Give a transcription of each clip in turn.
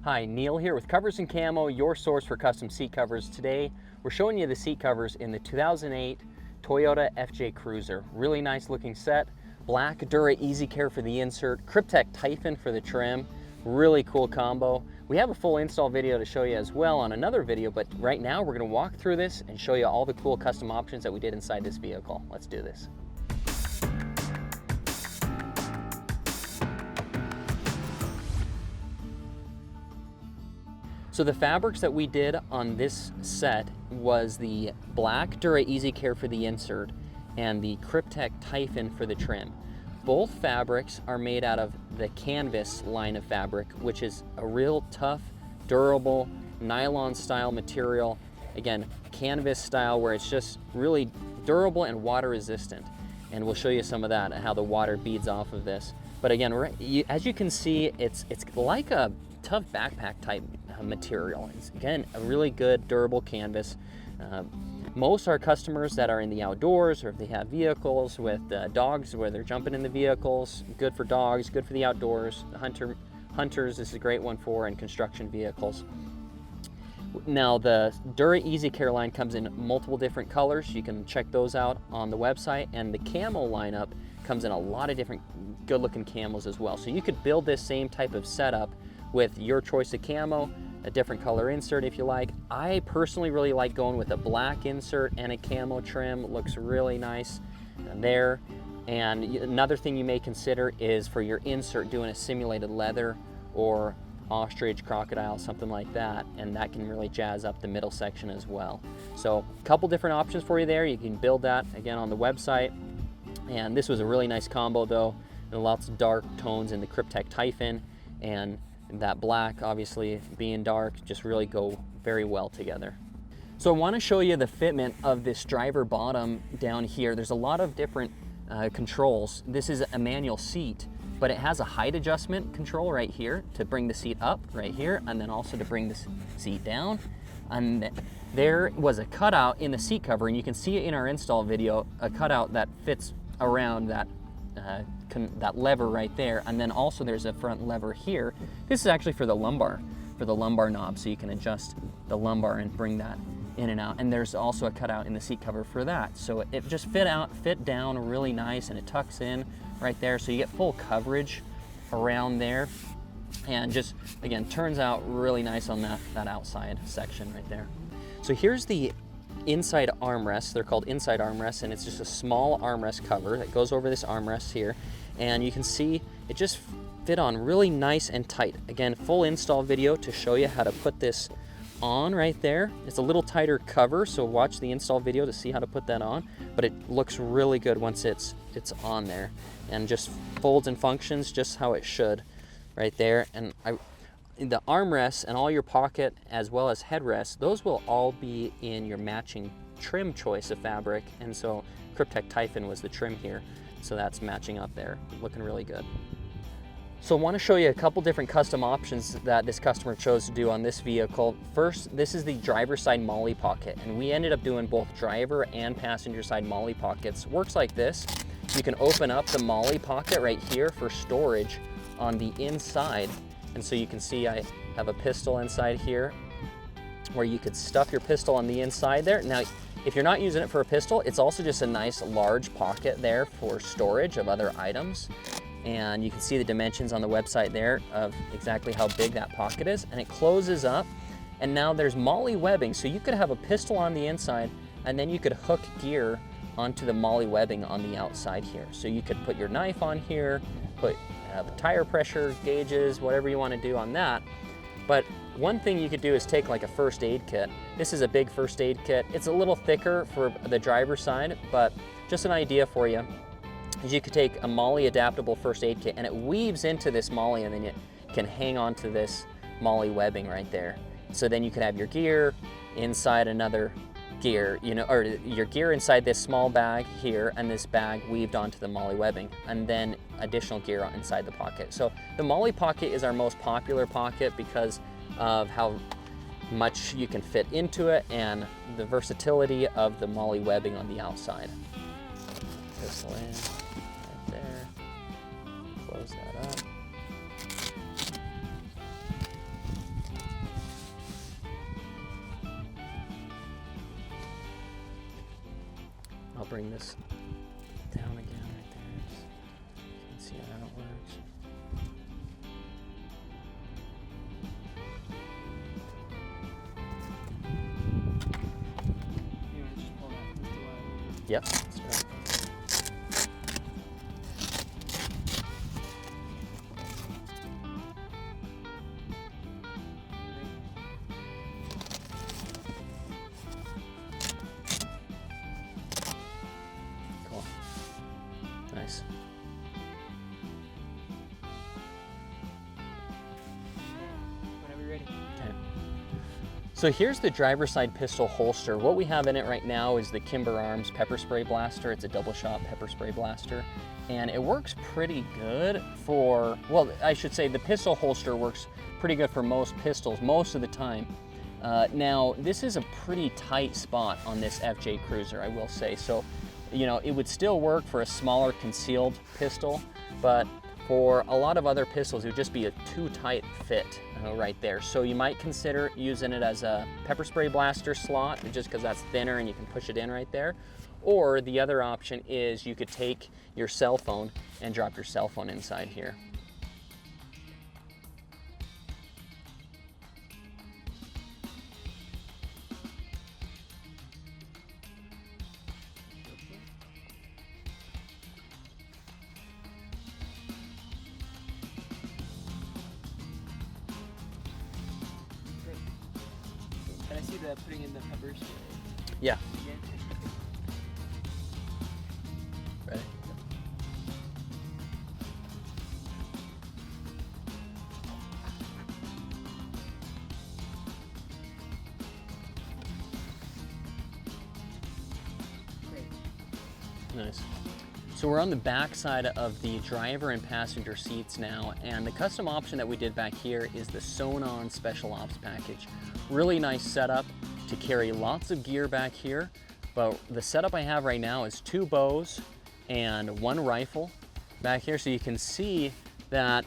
Hi, Neil here with Covers Camo, your source for custom seat covers. Today, we're showing you the seat covers in the 2008 Toyota FJ Cruiser. Really nice looking set. Black Dura Easy Care for the insert, Kryptek Typhon for the trim. Really cool combo. We have a full install video to show you as well on another video, but right now we're gonna walk through this and show you all the cool custom options that we did inside this vehicle. Let's do this. So the fabrics that we did on this set was the black Dura Easy Care for the insert and the Kryptek Typhon for the trim. Both fabrics are made out of the canvas line of fabric, which is a real tough, durable, nylon style material. Again, canvas style where it's just really durable and water resistant. And we'll show you some of that and how the water beads off of this. But again, as you can see, it's like a tough backpack type material. It's again a really good durable canvas. Most our customers that are in the outdoors, or if they have vehicles with dogs where they're jumping in the vehicles, good for dogs, good for the outdoors. Hunters, this is a great one for, and construction vehicles. Now the Dura Easy Care line comes in multiple different colors. You can check those out on the website, and the camo lineup comes in a lot of different good looking camos as well. So you could build this same type of setup with your choice of camo, a different color insert if you like. I personally really like going with a black insert and a camo trim. It looks really nice there. And another thing you may consider is for your insert doing a simulated leather or ostrich, crocodile, something like that, and that can really jazz up the middle section as well. So a couple different options for you there. You can build that again on the website. And this was a really nice combo though, and lots of dark tones in the Kryptek Typhon, and that black obviously being dark just really go very well together. So I want to show you the fitment of this driver bottom down here. There's a lot of different controls. This is a manual seat, but it has a height adjustment control right here to bring the seat up right here, and then also to bring the seat down. And there was a cutout in the seat cover, and you can see it in our install video, a cutout that fits around that lever right there, and then also there's a front lever here. This is actually for the lumbar knob, so you can adjust the lumbar and bring that in and out. And there's also a cutout in the seat cover for that, so it just fit down really nice, and it tucks in right there, so you get full coverage around there, and just again turns out really nice on that outside section right there. So here's the inside armrest. They're called inside armrests, and it's just a small armrest cover that goes over this armrest here, and you can see it just fit on really nice and tight. Again, full install video to show you how to put this on right there. It's a little tighter cover, so watch the install video to see how to put that on, but it looks really good once it's on there, and just folds and functions just how it should right there. And the armrests and all your pocket as well as headrests, those will all be in your matching trim choice of fabric, and so Kryptek Typhon was the trim here, so that's matching up there, looking really good. So I want to show you a couple different custom options that this customer chose to do on this vehicle. First, this is the driver side MOLLE pocket, and we ended up doing both driver and passenger side MOLLE pockets. Works like this. You can open up the MOLLE pocket right here for storage on the inside. And so you can see I have a pistol inside here where you could stuff your pistol on the inside there. Now, if you're not using it for a pistol, it's also just a nice large pocket there for storage of other items. And you can see the dimensions on the website there of exactly how big that pocket is. And it closes up, and now there's MOLLE webbing. So you could have a pistol on the inside, and then you could hook gear onto the MOLLE webbing on the outside here. So you could put your knife on here, put tire pressure gauges, whatever you want to do on that. But one thing you could do is take like a first aid kit. This is a big first aid kit. It's a little thicker for the driver's side, but just an idea for you is you could take a MOLLE adaptable first aid kit, and it weaves into this MOLLE, and then you can hang on to this MOLLE webbing right there. So then you could have your gear inside another gear, or your gear inside this small bag here, and this bag weaved onto the MOLLE webbing, and then additional gear inside the pocket. So the MOLLE pocket is our most popular pocket because of how much you can fit into it and the versatility of the MOLLE webbing on the outside. Pistol in right there, close that up. I'll bring this down again right there. Just, you can see how it works. You want to just pull that pistol out? Yep. That's right. Cool. Nice. Whenever you're ready. Okay. So here's the driver's side pistol holster. What we have in it right now is the Kimber Arms pepper spray blaster. It's a double shot pepper spray blaster. And it works pretty good for, well, I should say the pistol holster works pretty good for most pistols most of the time. Now, this is a pretty tight spot on this FJ Cruiser, I will say. So, you know, it would still work for a smaller concealed pistol, but for a lot of other pistols, it would just be a too tight fit right there. So you might consider using it as a pepper spray blaster slot, just because that's thinner and you can push it in right there. Or the other option is you could take your cell phone and drop your cell phone inside here. Can I see the putting in the pepper spray? Yeah. Again? Ready? Great. Nice. So we're on the back side of the driver and passenger seats now, and the custom option that we did back here is the sewn-on special ops package. Really nice setup to carry lots of gear back here, but the setup I have right now is 2 bows and 1 rifle back here. So you can see that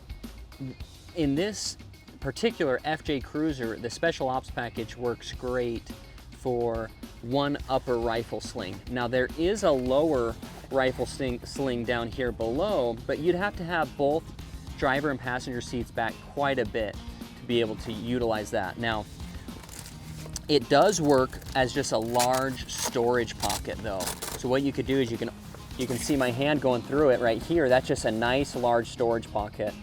in this particular FJ Cruiser, the special ops package works great for 1 upper rifle sling. Now there is a lower rifle sling down here below, but you'd have to have both driver and passenger seats back quite a bit to be able to utilize that. Now, it does work as just a large storage pocket though. So what you could do is you can see my hand going through it right here. That's just a nice large storage pocket.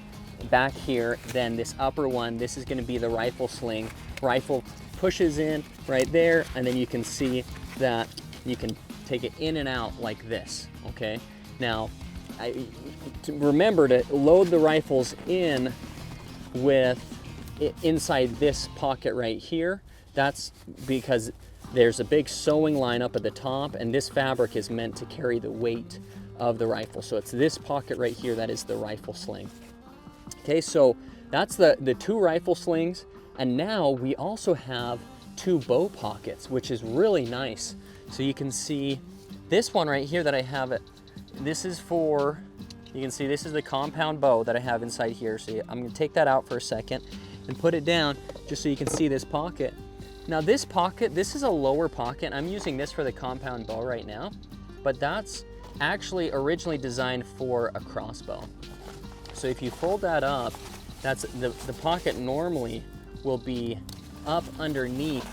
Back here, then this upper one, this is gonna be the rifle sling. Rifle pushes in right there, and then you can see that you can take it in and out like this, okay? Now, remember to load the rifles in with inside this pocket right here. That's because there's a big sewing line up at the top, and this fabric is meant to carry the weight of the rifle. So it's this pocket right here that is the rifle sling. Okay, so that's the 2 rifle slings, and now we also have 2 bow pockets, which is really nice. So you can see this one right here that I have, this is for, you can see this is the compound bow that I have inside here. So I'm gonna take that out for a second and put it down just so you can see this pocket. Now this pocket, this is a lower pocket. I'm using this for the compound bow right now, but that's actually originally designed for a crossbow. So if you fold that up, that's the pocket normally will be up underneath,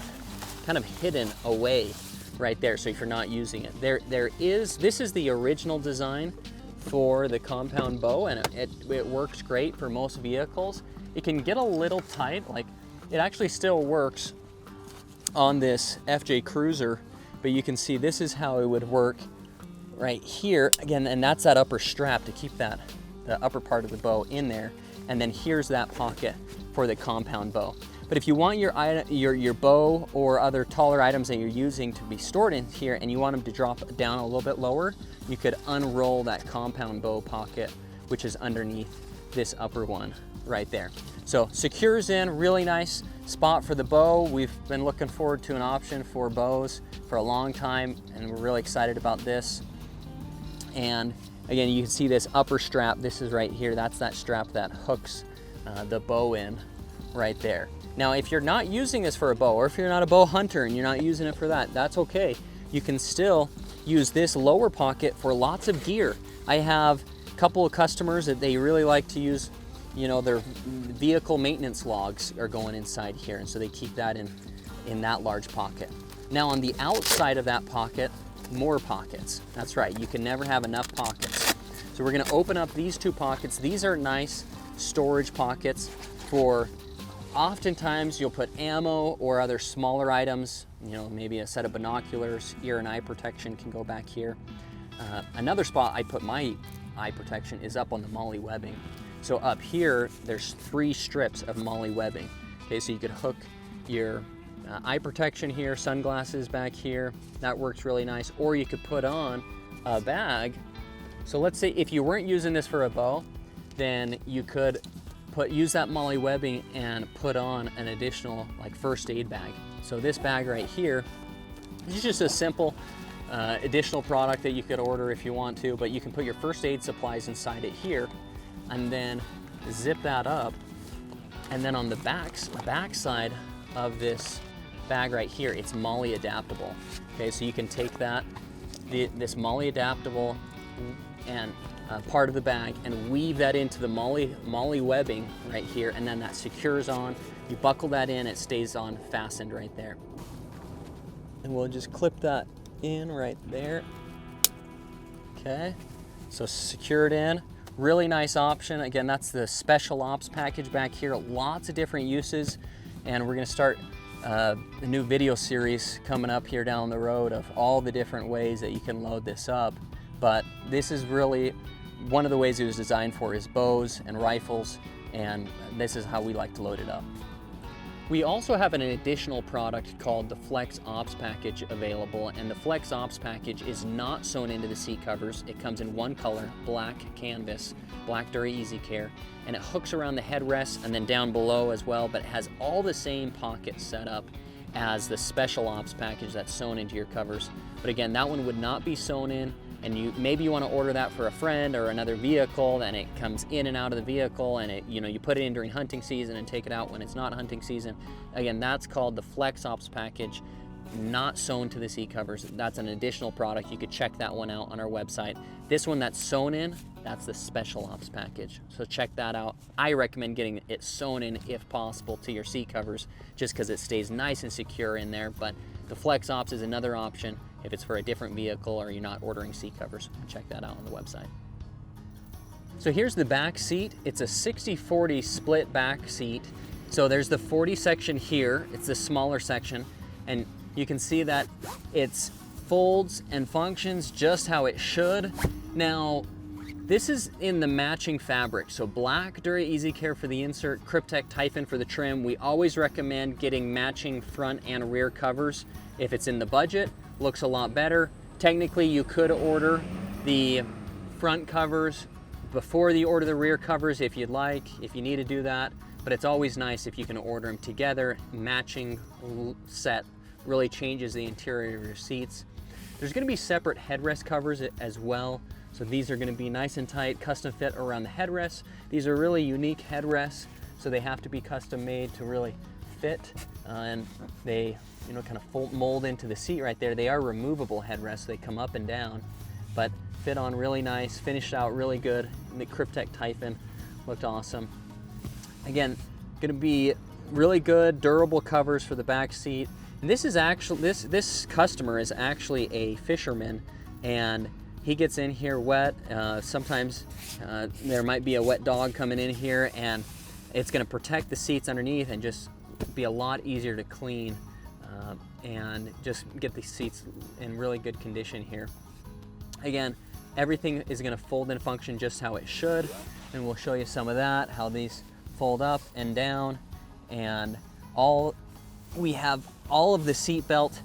kind of hidden away right there. So if you're not using it, this is the original design for the compound bow, and it works great for most vehicles. It can get a little tight, like it actually still works on this FJ Cruiser, but you can see this is how it would work right here again, and that's that upper strap to keep the upper part of the bow in there, and then here's that pocket for the compound bow. But if you want your bow or other taller items that you're using to be stored in here, and you want them to drop down a little bit lower, you could unroll that compound bow pocket, which is underneath this upper one right there. So secures in, really nice spot for the bow. We've been looking forward to an option for bows for a long time, and we're really excited about this. And again, you can see this upper strap. This is right here. That's that strap that hooks the bow in right there. Now, if you're not using this for a bow, or if you're not a bow hunter and you're not using it for that, that's okay. You can still use this lower pocket for lots of gear. I have a couple of customers that they really like to use, you know, their vehicle maintenance logs are going inside here, and so they keep that in that large pocket. Now on the outside of that pocket, more pockets. That's right, you can never have enough pockets. So we're gonna open up these two pockets. These are nice storage pockets for, oftentimes you'll put ammo or other smaller items, you know, maybe a set of binoculars, ear and eye protection can go back here. Another spot I put my eye protection is up on the MOLLE webbing. So up here, there's 3 strips of MOLLE webbing. Okay, so you could hook your eye protection here, sunglasses back here. That works really nice. Or you could put on a bag. So let's say if you weren't using this for a bow, then you could use that MOLLE webbing and put on an additional like first aid bag. So this bag right here is just a simple additional product that you could order if you want to, but you can put your first aid supplies inside it here and then zip that up. And then on the back side of this bag right here, it's MOLLE adaptable. Okay, so you can take that, this MOLLE adaptable and part of the bag and weave that into the MOLLE webbing right here, and then that secures on. You buckle that in, it stays on fastened right there. And we'll just clip that in right there. Okay, so secure it in. Really nice option. Again, that's the special ops package back here. Lots of different uses, and we're gonna start a new video series coming up here down the road of all the different ways that you can load this up. But this is really one of the ways it was designed for is bows and rifles, and this is how we like to load it up. We also have an additional product called the Flex Ops package available, and the Flex Ops package is not sewn into the seat covers. It comes in one color, black canvas, black Dura Easy Care, and it hooks around the headrest and then down below as well, but it has all the same pockets set up as the Special Ops package that's sewn into your covers. But again, that one would not be sewn in, and maybe you want to order that for a friend or another vehicle, and it comes in and out of the vehicle, and you put it in during hunting season and take it out when it's not hunting season. Again, that's called the Flex Ops package, not sewn to the seat covers. That's an additional product. You could check that one out on our website. This one that's sewn in, that's the Special Ops package. So check that out. I recommend getting it sewn in if possible to your seat covers, just because it stays nice and secure in there. But the Flex Ops is another option if it's for a different vehicle or you're not ordering seat covers. Check that out on the website. So here's the back seat. It's a 60-40 split back seat. So there's the 40 section here. It's the smaller section, and you can see that it's folds and functions just how it should. Now, this is in the matching fabric. So black Dura Easy Care for the insert, Kryptek Typhon for the trim. We always recommend getting matching front and rear covers. If it's in the budget, looks a lot better. Technically, you could order the front covers before you order the rear covers if you'd like, if you need to do that. But it's always nice if you can order them together. Matching set really changes the interior of your seats. There's gonna be separate headrest covers as well. So these are gonna be nice and tight, custom fit around the headrests. These are really unique headrests, so they have to be custom made to really fit, and they kind of mold into the seat right there. They are removable headrests, they come up and down, but fit on really nice, finished out really good. The Kryptek Typhon looked awesome. Again, gonna be really good, durable covers for the back seat. And this is actually, this customer is actually a fisherman, and he gets in here wet. Sometimes there might be a wet dog coming in here, and it's gonna protect the seats underneath and just be a lot easier to clean, and just get the seats in really good condition here. Again, everything is gonna fold and function just how it should, and we'll show you some of that, how these fold up and down, and we have all of the seat belt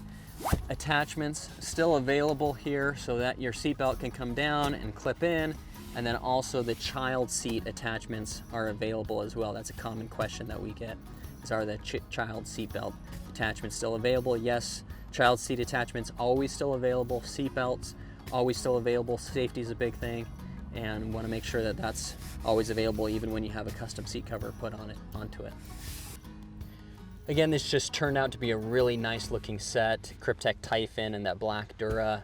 attachments still available here, so that your seat belt can come down and clip in, and then also the child seat attachments are available as well. That's a common question that we get, is are the child seat belt attachments still available? Yes, child seat attachments always still available. Seat belts always still available. Safety is a big thing, and want to make sure that that's always available even when you have a custom seat cover put onto it. Again, this just turned out to be a really nice looking set. Kryptek Typhon and that black Dura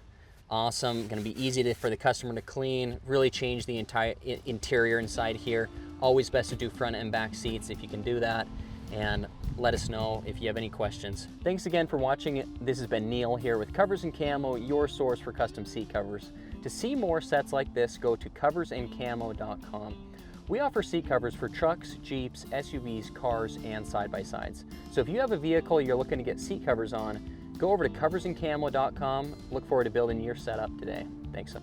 awesome, gonna be easy for the customer to clean, really change the entire interior inside here. Always best to do front and back seats if you can do that, and let us know if you have any questions. Thanks again for watching. This has been Neil here with Covers and Camo, your source for custom seat covers. To see more sets like this, go to coversandcamo.com. We offer seat covers for trucks, Jeeps, SUVs, cars, and side-by-sides. So if you have a vehicle you're looking to get seat covers on, go over to coversandcamo.com. Look forward to building your setup today. Thanks.